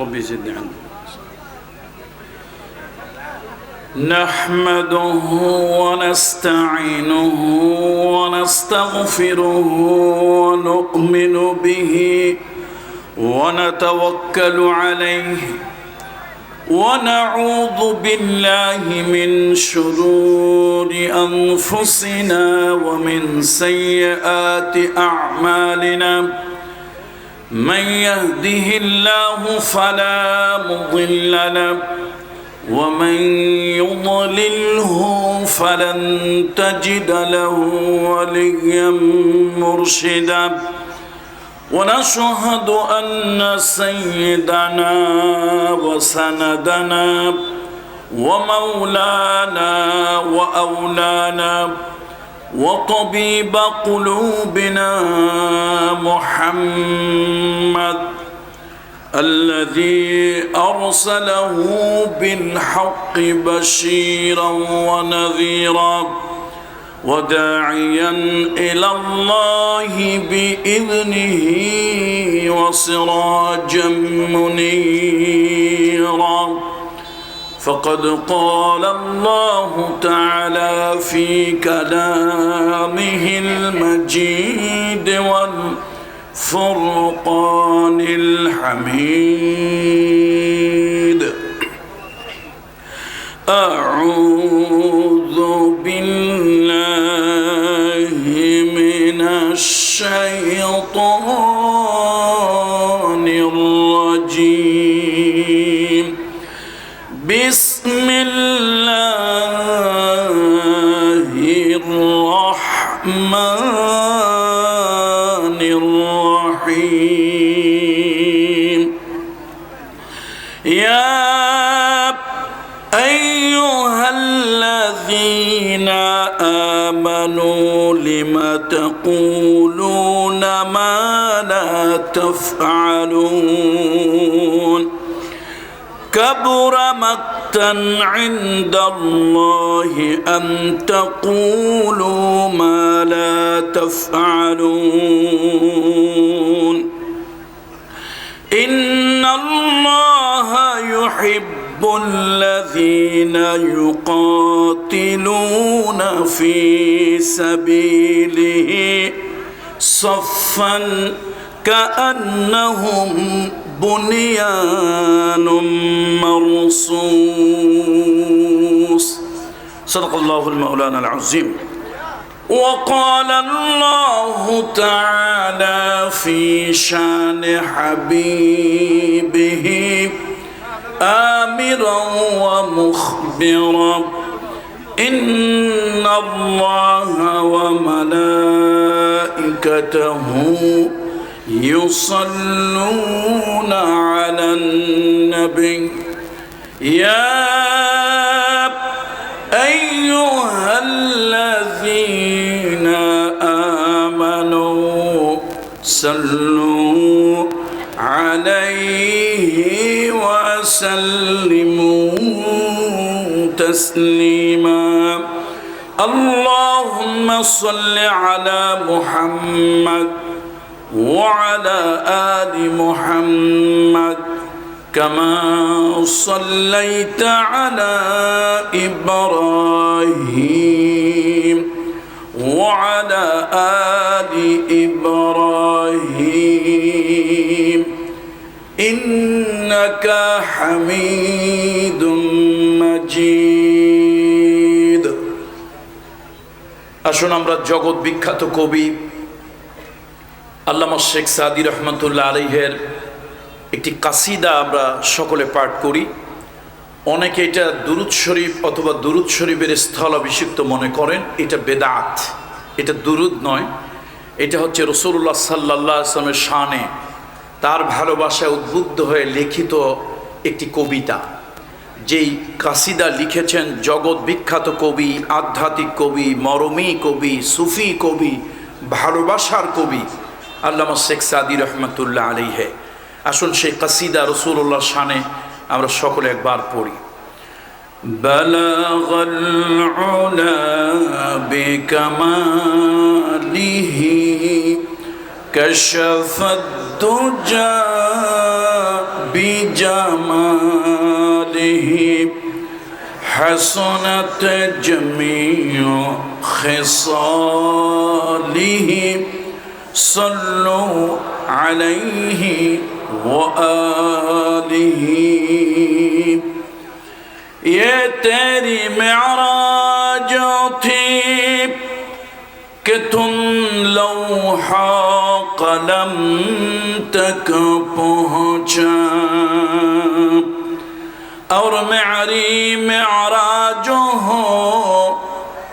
ربي زدني عنده. نحمده ونستعينه ونستغفره ونؤمن به ونتوكل عليه ونعوذ بالله من شرور أنفسنا ومن سيئات أعمالنا من يهده الله فلا مضل له ومن يضلله فلن تجد له وليا مرشدا ونشهد أن سيدنا وسندنا ومولانا وأولانا وطبيب قلوبنا محمد الذي أرسله بالحق بشيرا ونذيرا وداعيا إلى الله بإذنه وسراجا منيرا فقد قال الله تعالى في كلامه المجيد والفرقان الحميد أعوذ بالله من الشيطان الرجيم بسم الله الرحمن الرحيم يا أيها الذين آمنوا لم تقولون ما لا تفعلون كبر مقتا عند الله أن تقولوا ما لا تفعلون إن الله يحب الذين يقاتلون في سبيله صفا كأنهم بنيان مرصوص صدق الله المولانا العظيم. وقال الله تعالى في شان حبيبه آمرا ومخبرا إن الله وملائكته يصلون على النبي يا أيها الذين آمنوا صلوا عليه وسلموا تسليما اللهم صل على محمد وعلى آل محمد كما صليت على إبراهيم وعلى آل إبراهيم إنك حميد مجيد. আসুন আমরা জগৎ বিখ্যাত কবি আল্লামা শেখ সাদি রহমতুল্লাহ আলাইহের একটি কাসিদা আমরা সকলে পাঠ করি। অনেকে এটা দুরুদ শরীফ অথবা দুরুদ শরীফের স্থলাভিষিক্ত মনে করেন। এটা বেদাত, এটা দুরুদ নয়, এটা হচ্ছে রাসূলুল্লাহ সাল্লাল্লাহু আলাইহি ওয়াসাল্লামের শানে তার ভালোবাসায় উদ্বুদ্ধ হয়ে লিখিত একটি কবিতা। যেই কাসিদা লিখেছেন জগৎ বিখ্যাত কবি, আধ্যাত্মিক কবি, মরমী কবি, সুফি কবি, ভালোবাসার কবি আল্লামা শেখ সাদি রহমতুল্লাহ আলাইহি। আসুন সেই কাসিদা রাসূলুল্লাহর শানে আমরা সকলে একবার পড়ি। বালাগাল উলা বিকামালিহি কাশাফাদ দুজা بجماله حسنت جميع خصاله صلوا عليه وآله ये तेरी मेराज थी कि तुम लौहा कलम तक पहुँचा और मेरी मेराज हो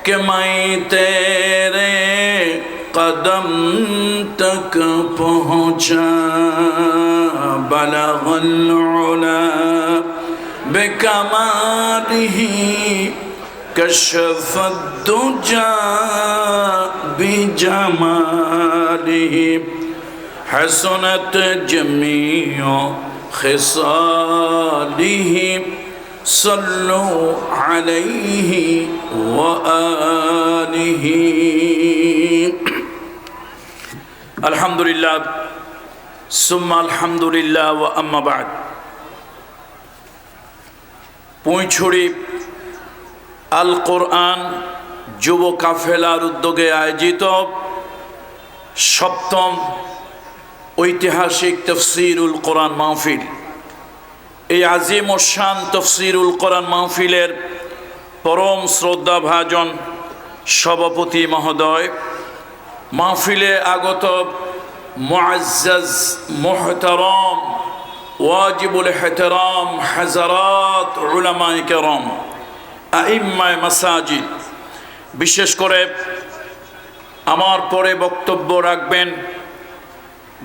कि मैं तेरे कदम तक पहुँचा बलगल उला بكماله كشف الدجى بجماله حسنت جميع خصاله صلوا عليه وآله الحمد لله ثم الحمد لله وأما بعد পুঁইছড়ি আল কোরআন যুব কাফেলার উদ্যোগে আয়োজিত সপ্তম ঐতিহাসিক তফসিরুল কোরআন মাহফিল, এই আজিম ও শান তফসিরুল কোরআন মাহফিলের পরম শ্রদ্ধাভাজন সভাপতি মহোদয়, মাহফিলে আগত মুআজ্জাজ মুহতারাম ওয়াজিবুল ইহতিরাম হাজারাত উলামায়ে কেরাম আইম্মায়ে মাসাজিদ, বিশেষ করে আমার পরে বক্তব্য রাখবেন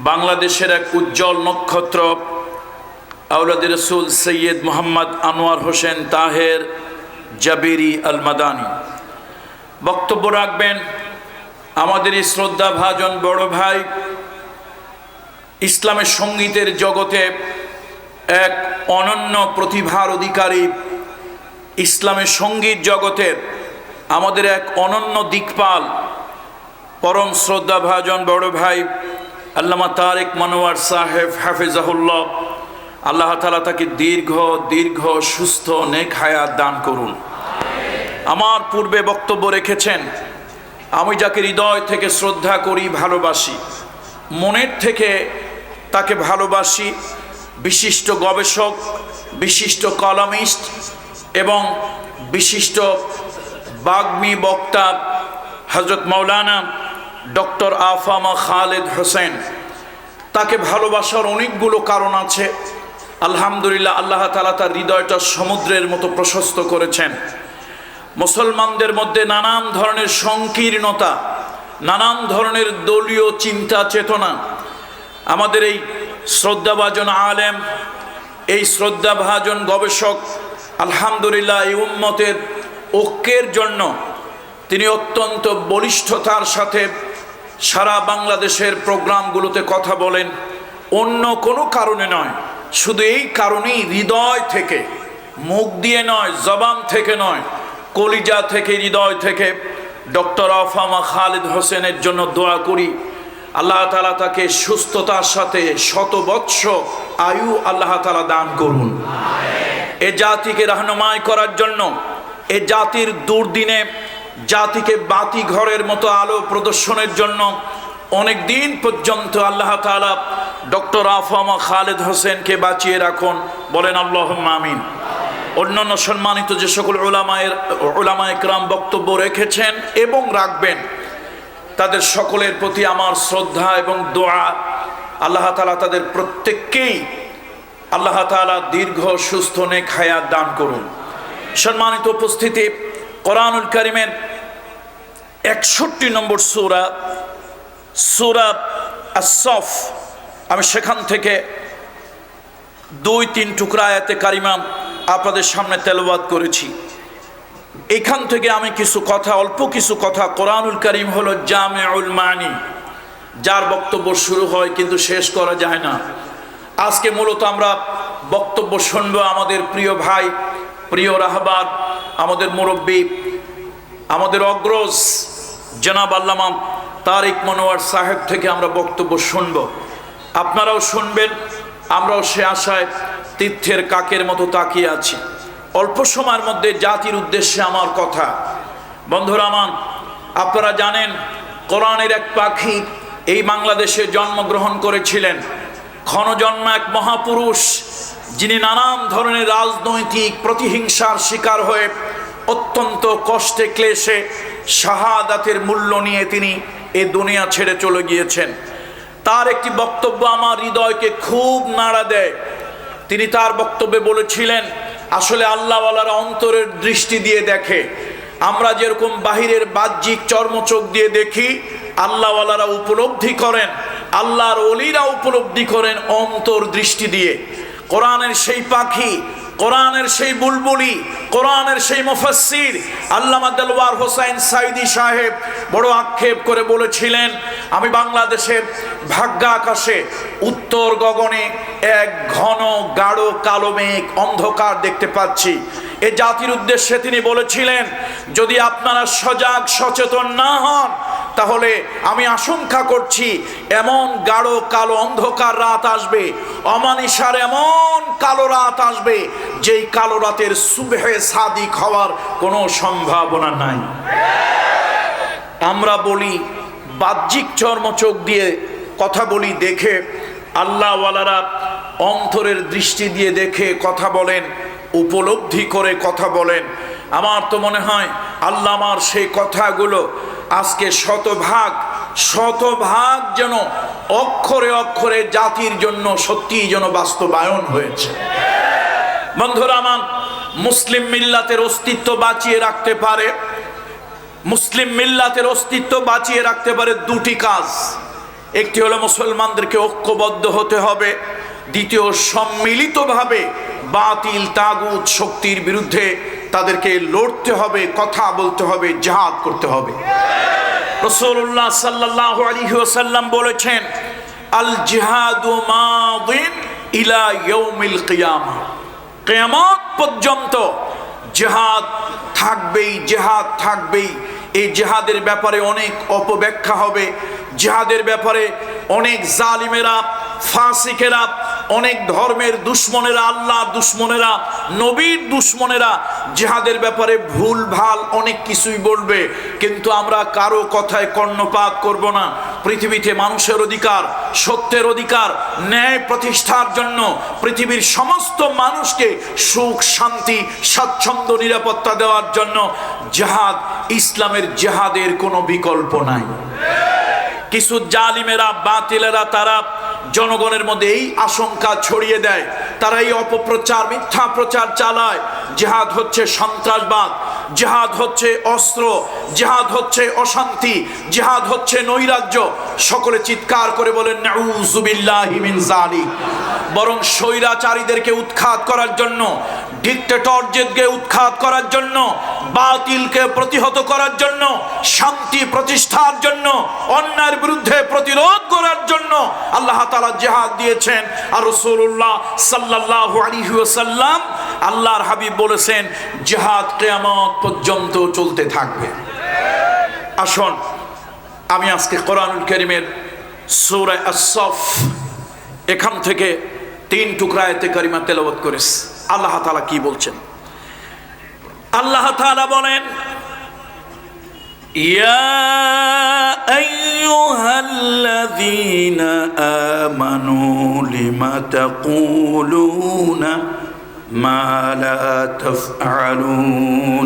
বাংলাদেশের এক উজ্জ্বল নক্ষত্র আওলাদে রসুল সৈয়দ মোহাম্মদ আনোয়ার হোসেন তাহের জাবিরি আল মাদানী। বক্তব্য রাখবেন আমাদের এই শ্রদ্ধাভাজন বড় ভাই, ইসলামের সঙ্গীতের জগতে এক অনন্য প্রতিভার অধিকারী, ইসলামের সঙ্গীত জগতের আমাদের এক অনন্য দিকপাল, পরম শ্রদ্ধাভাজন বড় ভাই আল্লামা তারেক মনোয়ার সাহেব হাফিজাহুল্লাহ, আল্লাহ তাআলা তাকে দীর্ঘ সুস্থ নেক হায়াত দান করুন। আমার পূর্বে বক্তব্য রেখেছেন, আমি যাকে হৃদয় থেকে শ্রদ্ধা করি, ভালোবাসি, মনের থেকে তাকে ভালোবাসি, বিশিষ্ট গবেষক, বিশিষ্ট কলামিস্ট এবং বিশিষ্ট বাগ্মী বক্তা হযরত মাওলানা ডক্টর আফামা খালেদ হোসেন। তাকে ভালোবাসার অনেকগুলো কারণ আছে। আলহামদুলিল্লাহ, আল্লাহ তাআলা তার হৃদয়টা সমুদ্রের মতো প্রশস্ত করেছেন। মুসলমানদের মধ্যে নানান ধরনের সংকীর্ণতা, নানান ধরনের দলীয় চিন্তা চেতনা, আমাদের এই শ্রদ্ধাভাজন আলেম, এই শ্রদ্ধাভাজন গবেষক আলহামদুলিল্লাহ এই উম্মতের ঐক্যের জন্য তিনি অত্যন্ত বলিষ্ঠতার সাথে সারা বাংলাদেশের প্রোগ্রামগুলোতে কথা বলেন। অন্য কোনো কারণে নয়, শুধু এই কারণেই হৃদয় থেকে, মুখ দিয়ে নয়, জবান থেকে নয়, কলিজা থেকে, হৃদয় থেকে ডক্টর আফামা খালেদ হোসেনের জন্য দোয়া করি। আল্লাহ তাআলা তাকে সুস্থতার সাথে শত বৎসর আয়ু আল্লাহ তাআলা দান করুন। এ জাতিকে রাহনুমাই করার জন্য, এ জাতির দুর্দিনে জাতিকে বাতি ঘরের মতো আলো প্রদর্শনের জন্য অনেক দিন পর্যন্ত আল্লাহ তাআলা ডক্টর আফামা খালেদ হোসেনকে বাঁচিয়ে রাখুন, বলেন আল্লাহুম্মা আমিন। অন্যান্য সম্মানিত যে সকল উলামায়ে কেরাম বক্তব্য রেখেছেন এবং রাখবেন, তাদের সকলের প্রতি আমার শ্রদ্ধা এবং দোয়া, আল্লাহ তাআলা তাদের প্রত্যেককেই আল্লাহ তাআলা দীর্ঘ সুস্থ নেক হায়াত দান করুন। সম্মানিত উপস্থিতি, কোরআনুল কারীমের 61 নম্বর সূরা, সূরা আস-সফ, আমি সেখান থেকে 2-3 টুকরা আয়াতে কারিমা আপনাদের সামনে তেলাওয়াত করেছি। এখান থেকে আমি কিছু কথা, অল্প কিছু কথা, কোরআনুল কারীম হলো জামিউল মানি, যার বক্তব্য শুরু হয় কিন্তু শেষ করা যায় না। আজকে মূলত আমরা বক্তব্য শুনব আমাদের প্রিয় ভাই, প্রিয় রাহবার, আমাদের মুরব্বী, আমাদের অগ্রজ জনাব আল্লামা তারেক মনোয়ার সাহেব থেকে আমরা বক্তব্য শুনব। আপনারাও শুনবেন, আমরাও সে আশায় তীর্থের কাকের মতো তাকিয়ে আছি। অল্প সময়ের মধ্যে জাতির উদ্দেশ্যে আমার কথা। বন্ধুরা আমার, আপনারা জানেন কোরআনের এক পাখি এই বাংলাদেশে জন্মগ্রহণ করেছিলেন। ক্ষণজন্ম এক মহাপুরুষ, যিনি নানান ধরনের রাজনৈতিক প্রতিহিংসার শিকার হয়ে অত্যন্ত কষ্টে ক্লেশে শাহাদাতের মূল্য নিয়ে তিনি এ দুনিয়া ছেড়ে চলে গিয়েছেন। তার একটি বক্তব্য আমার হৃদয়কে খুব নাড়া দেয়। তিনি তার বক্তব্যে বলেছিলেন, আসলে আল্লাহওয়ালারা অন্তরের দৃষ্টি দিয়ে দেখে। আমরা যেরকম বাহিরের বাহ্যিক চর্মচোখ দিয়ে দেখি, আল্লাহওয়ালারা উপলব্ধি করেন, আল্লাহর ওলিরা উপলব্ধি করেন অন্তর দৃষ্টি দিয়ে। কোরআনের সেই পাখি, কোরআনের সেই বুলবুলি, কোরআনের সেই মুফাসসির আল্লামা দেলওয়ার হোসাইন সাইদি সাহেব বড় আক্ষেপ করে বলেছিলেন, আমি বাংলাদেশের ভাগ্যাকাশে উত্তর গগনে এক ঘন গাঢ় কালো মেঘ অন্ধকার দেখতে পাচ্ছি। এ জাতির উদ্দেশ্যে তিনি বলেছিলেন, যদি আপনারা সজাগ সচেতন না হন, তাহলে আমি আশঙ্কা করছি এমন গাঢ় কালো অন্ধকার রাত আসবে, অমানিসার এমন কালো রাত আসবে, যেই কালো রাতের সুবহে সাদিক হওয়ার কোনো সম্ভাবনা নাই। আমরা বলি বাহ্যিক চর্মচোখ দিয়ে কথা বলি, দেখে আল্লাহওয়ালারা অন্তরের দৃষ্টি দিয়ে দেখে কথা বলেন, উপলব্ধি করে কথা বলেন। আমার তো মনে হয় আল্লাহ আমার সেই কথাগুলো আজকে শতভাগ যেন অক্ষরে অক্ষরে জাতির জন্য সত্যিই যেন বাস্তবায়ন হয়েছে। বন্ধুরা আমার, মুসলিম মিল্লাতের অস্তিত্ব বাঁচিয়ে রাখতে পারে, মুসলিম মিল্লাতের অস্তিত্ব বাঁচিয়ে রাখতে পারে দুটি কাজ। একটি হলো মুসলমানদেরকে ঐক্যবদ্ধ হতে হবে, দ্বিতীয় সম্মিলিতভাবে বাতিল তাগুত শক্তির বিরুদ্ধে তাদেরকে লড়তে হবে, কথা বলতে হবে, জিহাদ করতে হবে। রাসূলুল্লাহ সাল্লাল্লাহু আলাইহি ওয়াসাল্লাম বলেছেন, আল জিহাদু মাদিন ইলা ইয়াউমিল কিয়ামাহ, কিয়ামত পর্যন্ত জিহাদ থাকবেই, জিহাদ থাকবেই। এই জিহাদের ব্যাপারে অনেক অপব্যাখ্যা হবে, জিহাদের ব্যাপারে অনেক জালিমেরা, ফাসিকেরা, অনেক ধর্মের দুশ্মনেরা, আল্লাহ দুশ্মনেরা, নবীর দুশ্মনেরা জিহাদের ব্যাপারে ভুল ভাল অনেক কিছুই বলবে, কিন্তু আমরা কারো কথায় কর্ণপাত করব না। পৃথিবীতে মানুষের অধিকার, সত্যের অধিকার, ন্যায় প্রতিষ্ঠার জন্য পৃথিবীর সমস্ত মানুষকে সুখ, শান্তি, স্বাচ্ছন্দ্য, নিরাপত্তা দেওয়ার জন্য জিহাদ, ইসলামের জিহাদের কোনো বিকল্প নাই। কিছু জালিমেরা, বাতিলেরা তারা জনগণের মধ্যে এই আশঙ্কা ছড়িয়ে দেয়, তারা এই অপপ্রচার, মিথ্যা প্রচার চালায়, জিহাদ হচ্ছে সন্ত্রাসবাদ, জিহাদ হচ্ছে অস্ত্র, জিহাদ হচ্ছে অশান্তি, জিহাদ হচ্ছে নৈরাজ্য। সকলে চিৎকার করে বলেন নাউযু বিল্লাহি মিন যালিক। বরং স্বৈরাচারীদেরকে উৎখাত করার জন্য, ডিক্টেটরদেরকে উৎখাত করার জন্য, বাতিলকে প্রতিহত করার জন্য, শান্তি প্রতিষ্ঠার জন্য, অন্যায়ের বিরুদ্ধে প্রতিরোধ করার জন্য আল্লাহ তাআলা জিহাদ দিয়েছেন। আর রাসূলুল্লাহ সাল্লাল্লাহু আলাইহি ওয়াসাল্লাম, আল্লাহর হাবিব বলেছেন, জিহাদ কিয়ামত পর্যন্ত চলতে থাকবে। আসুন আমি আজকে কোরআনুল কারীমের সূরা আস-সাফ এখান থেকে 3 টুকরা আয়াতে কারিমা তেলাওয়াত করেছি। আল্লাহ তাআলা কি বলছেন? আল্লাহ তাআলা বলেন, ইয়া আইয়ুহাল্লাযীনা আমানু লিমা তাকুলুনা মা লা তাফআলুন।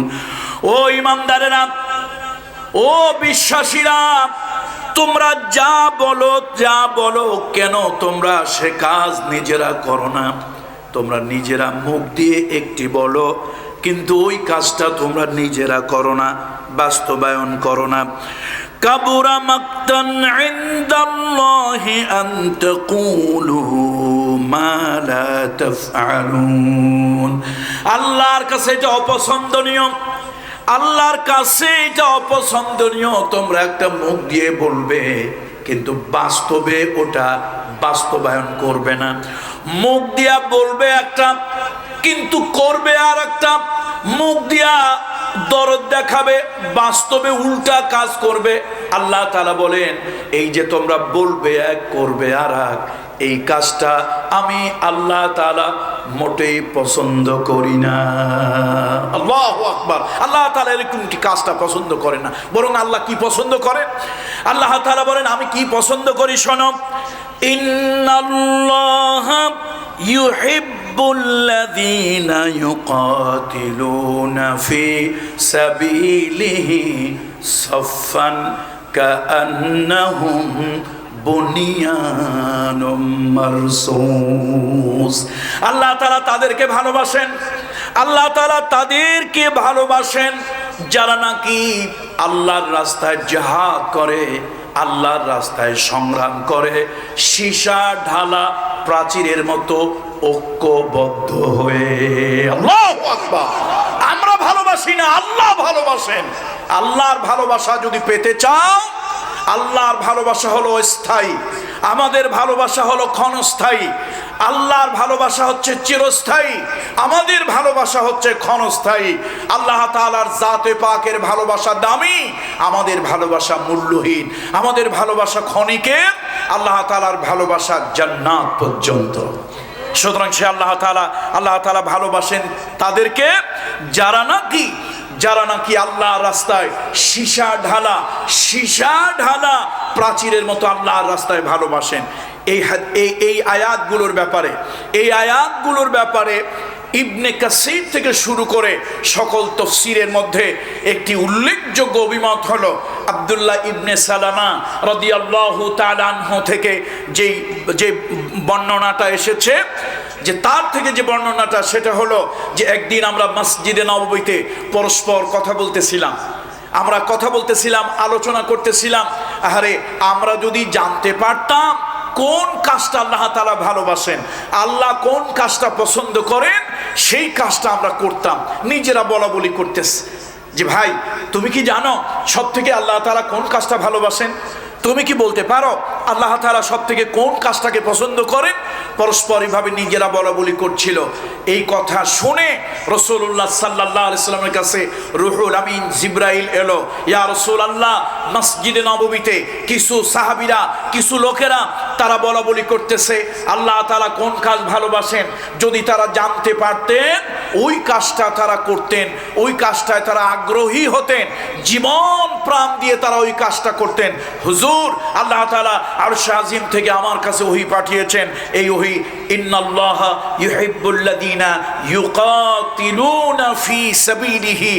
ও ঈমানদারেরা, ও বিশ্বাসীরা, তোমরা যা বলো কেন তোমরা সে কাজ নিজেরা করো না। তোমরা নিজেরা মুখ দিয়ে একটি বলো, কিন্তু ওই কাজটা তোমরা নিজেরা করো না, বাস্তবায়ন করো না। কাবুরা মাকতান ইনদাল্লাহি আন তাকুলু মা লা তাফআলুন। আল্লাহর কাছে এটা অপছন্দনীয়, আল্লাহর কাছে এটা অপছন্দনীয়। তোমরা একটা মুখ দিয়ে বলবে, কিন্তু বাস্তবে ওটা বাস্তবায়ন করবে না। মুখ দিয়া বলবে একটা, কিন্তু করবে আর একটা। মুখ দিয়া দরদ দেখাবে, বাস্তবে উল্টা কাজ করবে। আল্লাহ তাআলা বলেন, এই যে তোমরা বলবে এক, করবে আর এক, এই কাজটা আমি আল্লাহ তাআলা মোটেই পছন্দ করি না। আল্লাহু আকবার। আল্লাহ তাআলা এরকম কি কাজটা পছন্দ করে না, বরং আল্লাহ কি পছন্দ করেন? আল্লাহ তাআলা বলেন আমি কি পছন্দ করি শোনো, ইন্নাল্লাহা ইউহিব্বুল্লাযীনা ইউকাতিলুনা ফি সাবিলিহি সাফফান কাআন্নাহুম বুনিয়ানুম মারসুস। আল্লাহ তাআলা তাদেরকে ভালোবাসেন, আল্লাহ তাআলা তাদেরকে ভালোবাসেন যারা নাকি আল্লাহর রাস্তায় জিহাদ করে, আল্লাহর রাস্তায় সংগ্রাম করে, সীসা ঢালা প্রাচীরের মতো ঐক্যবদ্ধ হয়ে। আল্লাহু আকবার। আমরা ভালোবাসি না, আল্লাহ ভালোবাসেন। আল্লাহর ভালোবাসা যদি পেতে চাও, আল্লাহর ভালোবাসা হলো স্থায়ী, আমাদের ভালোবাসা হলো ক্ষণস্থায়ী। আল্লাহর ভালোবাসা হচ্ছে চিরস্থায়ী, আমাদের ভালোবাসা হচ্ছে ক্ষণস্থায়ী। আল্লাহ তাআলার জাতে পাকের ভালোবাসা দামি, আমাদের ভালোবাসা মূল্যহীন, আমাদের ভালোবাসা ক্ষণিকের, আল্লাহ তাআলার ভালোবাসা জান্নাত পর্যন্ত। সুতরাং সে আল্লাহ তাআলা ভালোবাসেন তাদেরকে যারা নাকি আল্লাহর রাস্তায় সীসা ঢালা প্রাচীরের মতো আল্লাহর রাস্তায় ভালোবাসেন। এই আয়াতগুলোর ব্যাপারে ইবনে কাসির থেকে শুরু করে সকল তাফসীরের মধ্যে একটি উল্লেখযোগ্য অভিমত হলো আব্দুল্লাহ ইবনে সালামা রাদিয়াল্লাহু তাআলা আনহু থেকে যে বর্ণনাটা এসেছে, যে তার থেকে যে বর্ণনাটা সেটা হলো যে একদিন আমরা মসজিদে নববীতে পরস্পর কথা বলতেছিলাম, আলোচনা করতেছিলাম। আরে আমরা যদি জানতে পারতাম কোন কাজটা আল্লাহ তাআলা ভালোবাসেন, আল্লাহ কোন কাজটা পছন্দ করেন, সেই কাজটা আমরা করতাম। নিজেরা বলা বলি করতেছি যে ভাই তুমি কি জানো সব থেকে আল্লাহ তাআলা কোন কাজটা ভালোবাসেন? তুমি কি বলতে পারো আল্লাহ তাআলা সব থেকে কোন কাজটাকে পছন্দ করেন? পরস্পর এইভাবে নিজেরা বলা বলি করছিল। এই কথা শুনে রাসূলুল্লাহ সাল্লাল্লাহু আলাইহি ওয়াসাল্লামের কাছে রূহুল আমিন জিবরাইল এলো। ইয়া রাসূলুল্লাহ, মসজিদে নববীতে কিছু সাহাবীরা, কিছু লোকেরা তারা বলা বলি করতেছে আল্লাহ তাআলা কোন কাজ ভালোবাসেন। যদি তারা জানতে পারতেন ওই কাজটা তারা করতেন, ওই কাজটায় তারা আগ্রহী হতেন, জীবন প্রাণ দিয়ে তারা ওই কাজটা করতেন। হুজুর, আল্লাহ তাআলা আরশ আজিম থেকে আমার কাছে ওহী পাঠিয়েছেন। এই ওহী ইন্নাল্লাহা ইউহিব্বুল্লাযীনা ইউকাতিলুনা ফি সাবিলিহি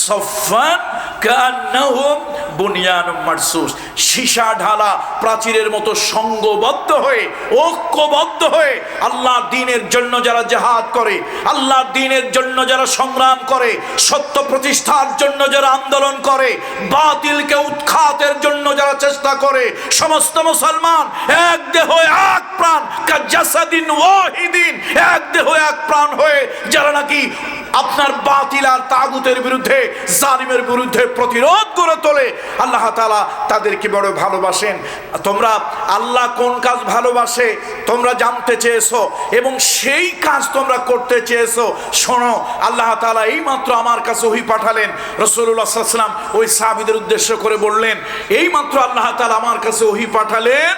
সাফফান কাআন্নাহুম বুনিয়ানুম মারসুস। সীসা ঢালা প্রাচীরের মতো সংঘবদ্ধ হয়ে, ঐক্যবদ্ধ হয়ে আল্লাহর দ্বীনের জন্য যারা জিহাদ করে, আল্লাহর দ্বীনের জন্য যারা সংগ্রাম করে, সত্য প্রতিষ্ঠার জন্য যারা আন্দোলন করে, বাতিলকে উৎখাতের জন্য যারা চেষ্টা করে, সমস্ত মুসলমান এক দেহ এক প্রাণ, কাজাসাদিন ওয়াহিদিন, এক দেহ এক প্রাণ হয়ে যারা নাকি আপনার বাতিল আর তাগুতের বিরুদ্ধে, জালিমের বিরুদ্ধে প্রতিরোধ গড়ে তোলে, আল্লাহ তাআলা তাদেরকে বড় ভালোবাসেন। তোমরা আল্লাহ কোন কাজ ভালোবাসে তোমরা জানতে চেয়েছো এবং সেই কাজ তোমরা করতে চেয়েছো। শোনো, আল্লাহ তাআলা এইমাত্র আমার কাছে ওহী পাঠালেন। রাসূলুল্লাহ সাল্লাল্লাহু আলাইহি ওয়াসাল্লাম ওই সাহাবীদের উদ্দেশ্য করে বললেন, এইমাত্র আল্লাহ তাআলা আমার কাছে ওহী পাঠালেন,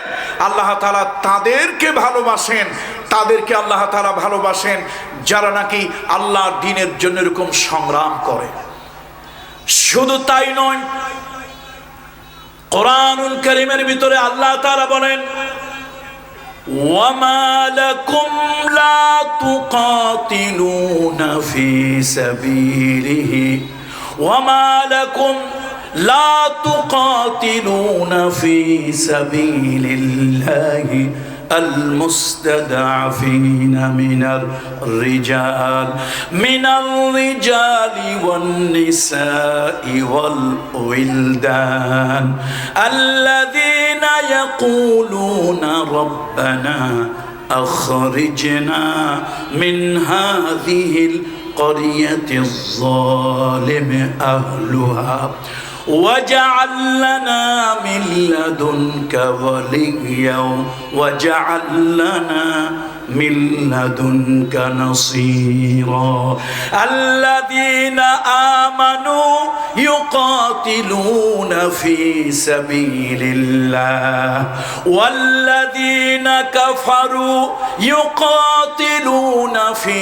আল্লাহ তাআলা তাদেরকে ভালোবাসেন, তাদেরকে আল্লাহ তাআলা ভালোবাসেন যারা নাকি আল্লাহর দ্বীনের জন্য এরকম সংগ্রাম করে। শুধু তাই নয়, কোরআনুল কারীমের ভিতরে আল্লাহ তাআলা বলেন, ওয়ামা লাকুম লা তুকাতিলুনা ফি সাবিলিহি ওয়ামা লাকুম লা তুকাতিলুনা ফি সাবিলিল্লাহি المستضعفين من الرجال والنساء والولدان الذين يقولون ربنا أخرجنا من هذه القرية الظالم أهلها واجعل لنا من لدنك وليا واجعل لنا من لدنك نصيرا الذين آمنوا يقاتلون في سبيل الله والذين كفروا يقاتلون في